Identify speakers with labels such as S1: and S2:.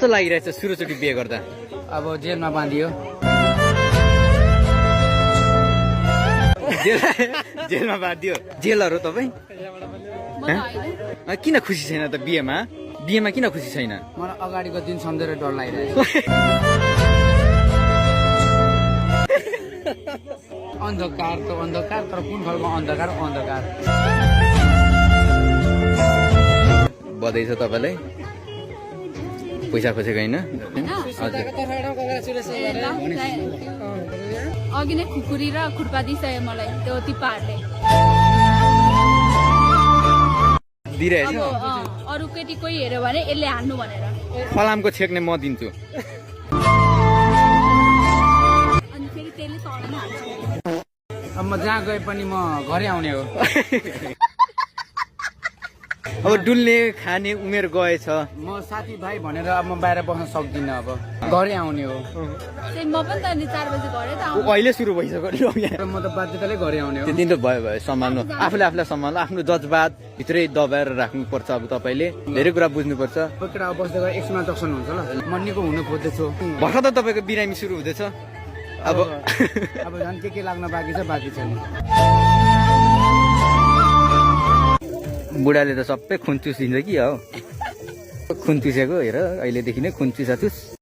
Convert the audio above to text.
S1: कस्तो लागिरहेछ सुरुचोटि बिहे गर्दा?
S2: अब जेलमा बाँधियो।
S1: जेलमा बाँधियो। जेलहरू तपाईँ किन खुसी छैन त बिहेमा? बिहेमा किन खुसी छैन?
S2: मलाई अगाडिको दिन सम्झेर डर लागिरहेछ। अन्धकार त अन्धकार, तर कुन खालको अन्धकार? अन्धकार।
S1: बधाई छ तपाईँलाई। पैसा खोजेको होइन?
S3: अघि नै खुकुरी र खुर्पा दिइसक्यो मलाई त्यो टिप्पाहरूले।
S1: दिइरहेछ।
S3: अरू केटी कोही हेऱ्यो भने यसले हान्नु भनेर।
S1: फलामको छेक्ने म दिन्छु।
S3: अनि फेरि त्यसले तलमा हाल्छ।
S2: अब म जहाँ गए पनि म घरै आउने हो।
S1: अब डुल्ने खाने उमेर गएछ।
S2: म साथीभाइ भनेर अब म बाहिर बस्न सक्दिनँ। अब घरै आउने हो।
S3: म पनि त अनि 4 बजे घरै त आउँछु।
S1: अहिले सुरु भइसक्यो।
S2: म त बाध्यताले घरै आउने हो।
S1: त्यो दिन त भयो सम्हाल्नु। आफूले आफूलाई सम्हाल्नु। आफ्नो जज्बात भित्रै दबाएर राख्नुपर्छ। अब तपाईँले धेरै कुरा बुझ्नुपर्छ।
S2: पक्रा बस्दै गए एकछिनमा जक्सन हुन्छ ल। म निको हुन खोज्दैछु।
S1: भर्खर त तपाईँको बिरामी सुरु हुँदैछ। अब
S2: झन् के लाग्न बाँकी छ, बाँकी छ नि।
S1: बुढाले त सबै खुन चुसिन्छ कि हो। खुन चुसेको हेर, अहिलेदेखि नै खुन चुसाचुस।